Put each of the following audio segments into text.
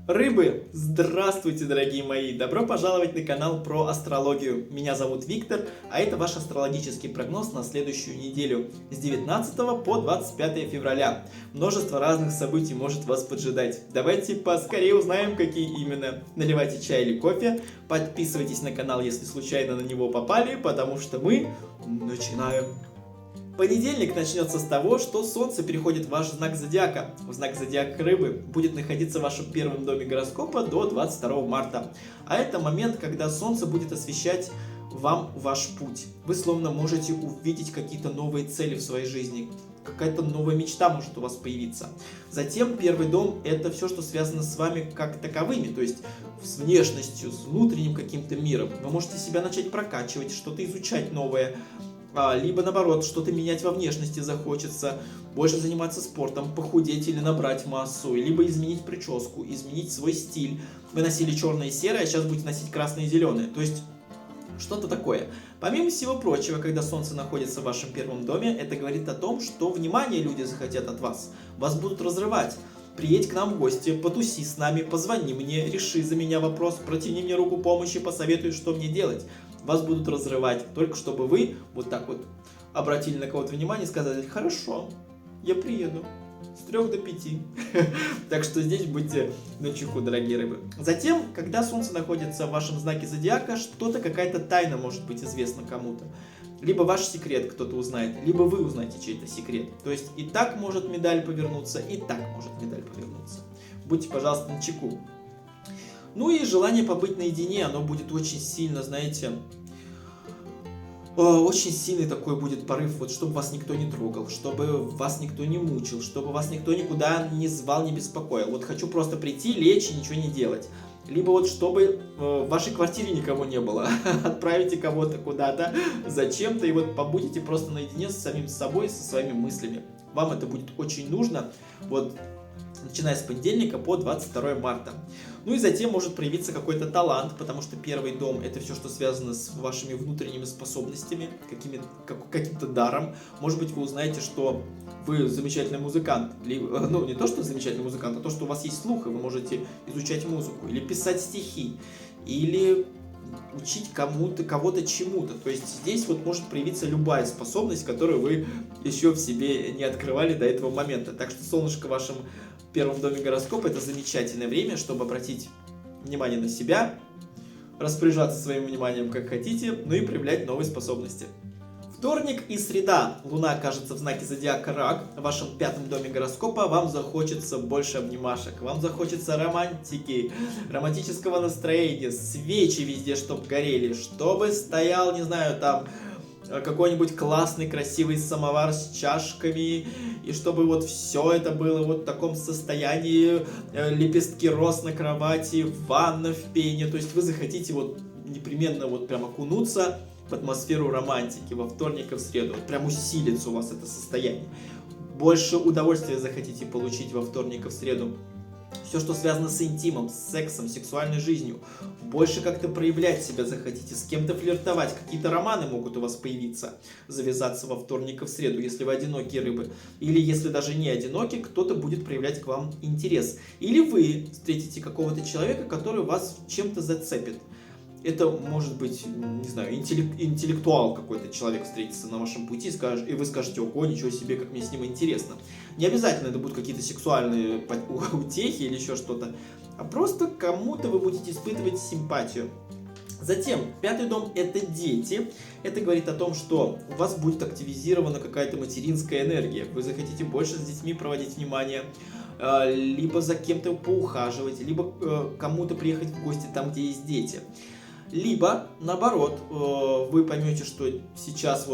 Рыбы, здравствуйте, дорогие мои! Добро пожаловать на канал про астрологию. Меня зовут Виктор, а это ваш астрологический прогноз на следующую неделю с 19 по 25 февраля. Множество разных событий может вас поджидать. Давайте поскорее узнаем, какие именно. Наливайте чай или кофе, подписывайтесь на канал, если случайно на него попали, потому что мы начинаем. Понедельник начнется с того, что Солнце переходит в ваш знак зодиака. В знак зодиака Рыбы будет находиться в вашем первом доме гороскопа до 22 марта. А это момент, когда Солнце будет освещать вам ваш путь. Вы словно можете увидеть какие-то новые цели в своей жизни. Какая-то новая мечта может у вас появиться. Затем первый дом – это все, что связано с вами как таковыми, то есть с внешностью, с внутренним каким-то миром. Вы можете себя начать прокачивать, что-то изучать новое. Либо наоборот, что-то менять во внешности захочется, больше заниматься спортом, похудеть или набрать массу, либо изменить прическу, изменить свой стиль. Вы носили черное и серое, а сейчас будете носить красное и зеленое. То есть что-то такое. Помимо всего прочего, когда Солнце находится в вашем первом доме, это говорит о том, что внимание люди захотят от вас. Вас будут разрывать. Приедь к нам в гости, потуси с нами, позвони мне, реши за меня вопрос, протяни мне руку помощи, посоветуй, что мне делать. Вас будут разрывать, только чтобы вы вот так вот обратили на кого-то внимание и сказали: хорошо, я приеду с 3 до 5. Так что здесь будьте начеку, дорогие рыбы. Затем, когда Солнце находится в вашем знаке зодиака, что-то, какая-то тайна может быть известна кому-то. Либо ваш секрет кто-то узнает, либо вы узнаете чей-то секрет. То есть и так может медаль повернуться, и так может медаль повернуться. Будьте, пожалуйста, начеку. Ну и желание побыть наедине, оно будет очень сильно, знаете, очень сильный такой будет порыв, вот чтобы вас никто не трогал, чтобы вас никто не мучил, чтобы вас никто никуда не звал, не беспокоил. Вот хочу просто прийти, лечь и ничего не делать. Либо вот чтобы в вашей квартире никого не было, отправите кого-то куда-то зачем-то и вот побудете просто наедине с самим собой, со своими мыслями. Вам это будет очень нужно, вот начиная с понедельника по 22 марта. Ну и затем может проявиться какой-то талант, потому что первый дом – это все, что связано с вашими внутренними способностями, каким-то даром. Может быть, вы узнаете, что вы замечательный музыкант. Ну, не то, что замечательный музыкант, а то, что у вас есть слух, и вы можете изучать музыку, или писать стихи, или учить кого-то чему-то. То есть здесь вот может проявиться любая способность, которую вы еще в себе не открывали до этого момента. Так что солнышко в вашем первом доме гороскопа – это замечательное время, чтобы обратить внимание на себя, распоряжаться своим вниманием как хотите, ну и проявлять новые способности. Вторник и среда. Луна окажется в знаке зодиака Рак, в вашем пятом доме гороскопа. Вам захочется больше обнимашек, вам захочется романтики, романтического настроения, свечи везде, чтобы горели, чтобы стоял, не знаю, там какой-нибудь классный, красивый самовар с чашками, и чтобы вот все это было вот в таком состоянии, лепестки роз на кровати, ванна в пене. То есть вы захотите вот непременно вот прям окунуться в атмосферу романтики во вторник и в среду. Вот прям усилится у вас это состояние. Больше удовольствия захотите получить во вторник и в среду. Все, что связано с интимом, с сексом, сексуальной жизнью. Больше как-то проявлять себя захотите, с кем-то флиртовать. Какие-то романы могут у вас появиться, завязаться во вторник и в среду, если вы одинокие рыбы. Или если даже не одиноки, кто-то будет проявлять к вам интерес. Или вы встретите какого-то человека, который вас чем-то зацепит. Это может быть, не знаю, интеллектуал какой-то человек встретится на вашем пути, и вы скажете: ого, ничего себе, как мне с ним интересно. Не обязательно это будут какие-то сексуальные утехи или еще что-то, а просто кому-то вы будете испытывать симпатию. Затем, пятый дом – это дети. Это говорит о том, что у вас будет активизирована какая-то материнская энергия. Вы захотите больше с детьми проводить внимание, либо за кем-то поухаживать, либо кому-то приехать в гости там, где есть дети. Либо, наоборот, вы поймете, что сейчас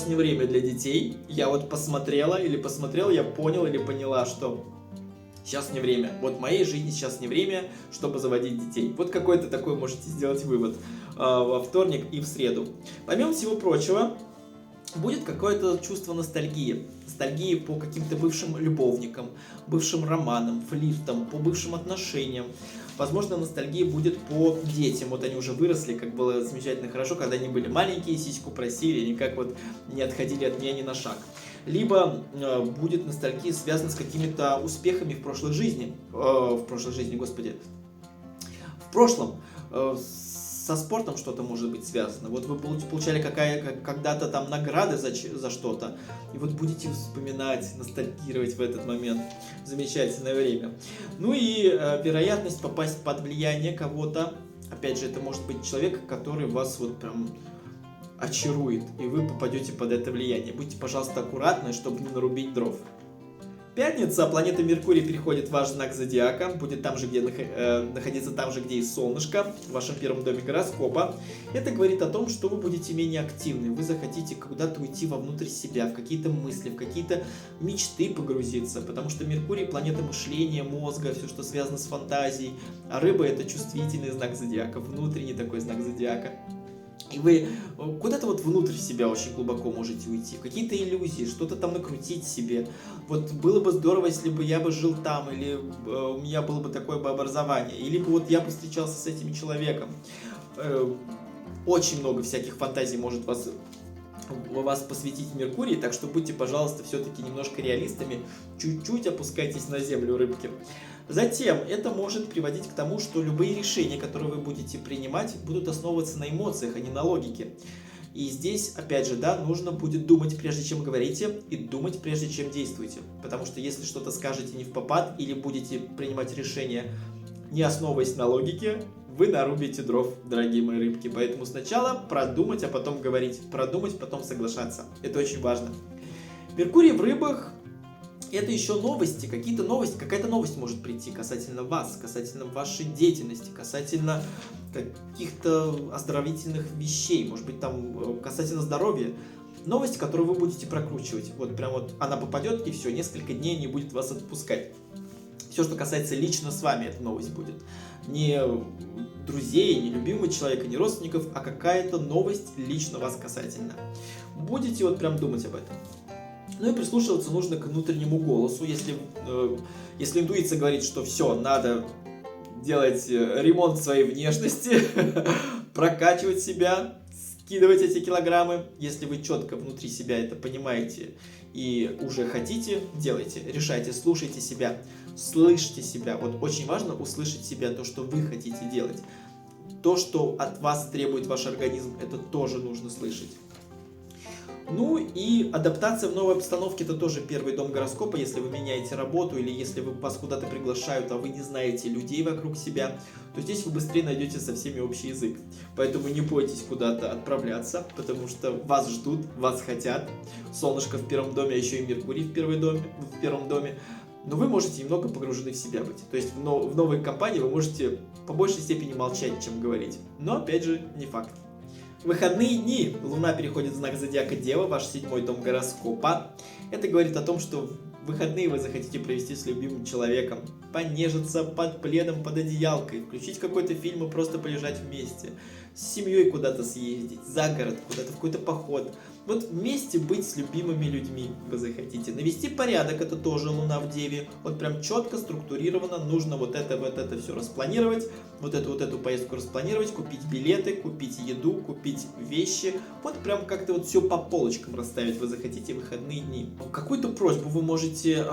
не время для детей. Я вот посмотрела, я понял или поняла, что сейчас не время. Вот в моей жизни сейчас не время, чтобы заводить детей. Вот какой-то такой можете сделать вывод во вторник и в среду. Помимо всего прочего, будет какое-то чувство ностальгии. Ностальгии по каким-то бывшим любовникам, бывшим романам, флиртам, по бывшим отношениям. Возможно, ностальгия будет по детям. Вот они уже выросли, как было замечательно хорошо, когда они были маленькие, сиську просили, никак вот не отходили от меня ни на шаг. либо будет ностальгия связана с какими-то успехами в прошлой жизни, господи, в прошлом, со спортом что-то может быть связано. Вот вы получали когда-то там награды за что-то, и вот будете вспоминать, ностальгировать в этот момент. Замечательное время. Ну и вероятность попасть под влияние кого-то. Опять же, это может быть человек, который вас вот прям очарует, и вы попадете под это влияние. Будьте, пожалуйста, аккуратны, чтобы не нарубить дров. Пятница, планета Меркурий переходит в ваш знак зодиака, будет там же, где находиться там же, где и солнышко, в вашем первом доме гороскопа. Это говорит о том, что вы будете менее активны, вы захотите куда-то уйти вовнутрь себя, в какие-то мысли, в какие-то мечты погрузиться, потому что Меркурий — планета мышления, мозга, все, что связано с фантазией, а рыба — это чувствительный знак зодиака, внутренний такой знак зодиака. И вы куда-то вот внутрь себя очень глубоко можете уйти, в какие-то иллюзии, что-то там накрутить себе. Вот было бы здорово, если бы я бы жил там, или у меня было бы такое бы образование, или бы вот я бы встречался с этим человеком. Очень много всяких фантазий может вас посвятить Меркурий, так что будьте, пожалуйста, все-таки немножко реалистами, чуть-чуть опускайтесь на землю, рыбки. Затем это может приводить к тому, что любые решения, которые вы будете принимать, будут основываться на эмоциях, а не на логике. И здесь, опять же, да, нужно будет думать, прежде чем говорите, и думать, прежде чем действуете. Потому что если что-то скажете не впопад или будете принимать решения, не основываясь на логике, вы нарубите дров, дорогие мои рыбки. Поэтому сначала продумать, а потом говорить. Продумать, потом соглашаться. Это очень важно. Меркурий в рыбах — это еще новости. Какая-то новость может прийти касательно вас, касательно вашей деятельности, касательно каких-то оздоровительных вещей, может быть, там касательно здоровья. Новость, которую вы будете прокручивать. Вот прям вот она попадет, и все, несколько дней не будет вас отпускать. Все, что касается лично с вами, эта новость будет. Не друзей, не любимого человека, не родственников, а какая-то новость лично вас касательно. Будете вот прям думать об этом. Ну и прислушиваться нужно к внутреннему голосу. Если интуиция говорит, что все, надо делать ремонт своей внешности, прокачивать себя, скидывать эти килограммы. Если вы четко внутри себя это понимаете и уже хотите, делайте, решайте, слушайте себя, слышите себя. Вот очень важно услышать себя, то, что вы хотите делать. То, что от вас требует ваш организм, это тоже нужно слышать. Ну и адаптация в новой обстановке — это тоже первый дом гороскопа. Если вы меняете работу или если вас куда-то приглашают, а вы не знаете людей вокруг себя, то здесь вы быстрее найдете со всеми общий язык. Поэтому не бойтесь куда-то отправляться, потому что вас ждут, вас хотят. Солнышко в первом доме, а еще и Меркурий в первом доме. Но вы можете немного погружены в себя быть. То есть в новой компании вы можете по большей степени молчать, чем говорить. Но опять же, не факт. Выходные дни. Луна переходит в знак зодиака Дева, ваш 7-й дом гороскопа. Это говорит о том, что в выходные вы захотите провести с любимым человеком, понежиться под пледом, под одеялкой, включить какой-то фильм и просто полежать вместе, с семьей куда-то съездить, за город, куда-то в какой-то поход. Вот вместе быть с любимыми людьми вы захотите. Навести порядок — это тоже Луна в Деве. Вот прям четко, структурированно нужно вот это все распланировать, вот эту поездку распланировать, купить билеты, купить еду, купить вещи. Вот прям как-то вот все по полочкам расставить вы захотите в выходные дни. Какую-то просьбу вы можете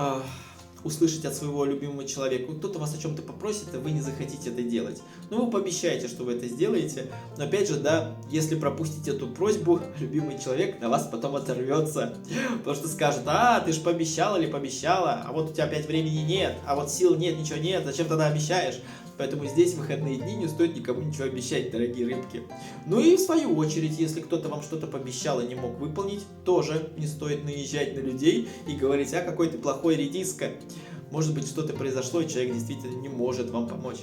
услышать от своего любимого человека. Кто-то вас о чем-то попросит, а вы не захотите это делать. Но вы пообещаете, что вы это сделаете. Но опять же, да, если пропустите эту просьбу, любимый человек на вас потом оторвется. Потому что скажет: ты же пообещал или пообещала, а вот у тебя опять времени нет, а вот сил нет, ничего нет, зачем тогда обещаешь? Поэтому здесь в выходные дни не стоит никому ничего обещать, дорогие рыбки. Ну и в свою очередь, если кто-то вам что-то пообещал и не мог выполнить, тоже не стоит наезжать на людей и говорить: какой ты плохой редиска. Может быть, что-то произошло, и человек действительно не может вам помочь.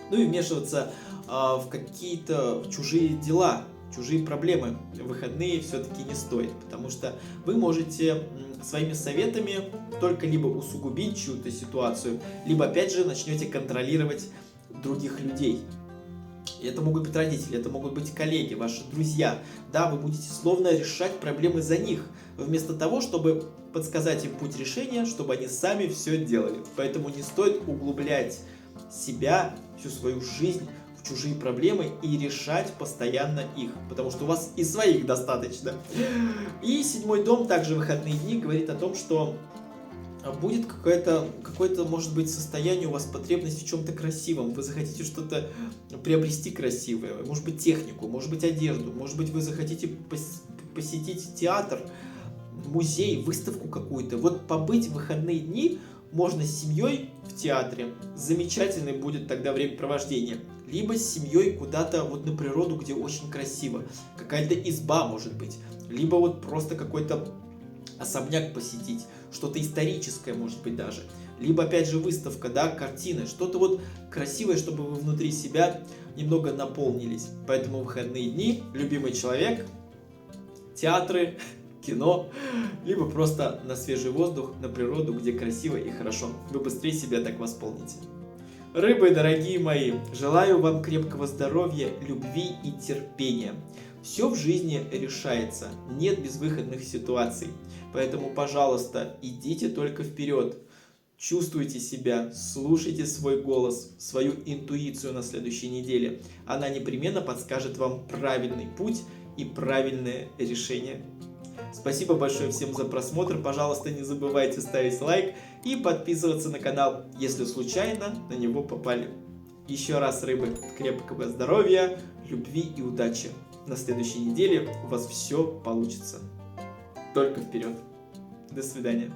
Ну и вмешиваться в какие-то чужие дела, чужие проблемы в выходные все-таки не стоит, потому что вы можете своими советами только либо усугубить чью-то ситуацию, либо опять же начнете контролировать других людей. И это могут быть родители, это могут быть коллеги, ваши друзья. Да, вы будете словно решать проблемы за них, вместо того, чтобы подсказать им путь решения, чтобы они сами все делали. Поэтому не стоит углублять себя, всю свою жизнь в чужие проблемы и решать постоянно их, потому что у вас и своих достаточно. И 7-й дом, также выходные дни, говорит о том, что будет какое-то, может быть, состояние у вас, потребность в чем-то красивом. Вы захотите что-то приобрести красивое, может быть, технику, может быть, одежду, может быть, вы захотите посетить театр, музей, выставку какую-то. Вот побыть в выходные дни можно с семьей в театре. Замечательное будет тогда времяпровождение. Либо с семьей куда-то вот на природу, где очень красиво. Какая-то изба, может быть. Либо вот просто какой-то особняк посетить. Что-то историческое, может быть, даже. Либо, опять же, выставка, да, картины. Что-то вот красивое, чтобы вы внутри себя немного наполнились. Поэтому выходные дни, любимый человек, театры, кино, либо просто на свежий воздух, на природу, где красиво и хорошо. Вы быстрее себя так восполните. Рыбы, дорогие мои, желаю вам крепкого здоровья, любви и терпения. Все в жизни решается, нет безвыходных ситуаций. Поэтому, пожалуйста, идите только вперед. Чувствуйте себя, слушайте свой голос, свою интуицию на следующей неделе. Она непременно подскажет вам правильный путь и правильное решение. Спасибо большое всем за просмотр. Пожалуйста, не забывайте ставить лайк и подписываться на канал, если случайно на него попали. Еще раз, рыбы, крепкого здоровья, любви и удачи. На следующей неделе у вас все получится. Только вперед. До свидания.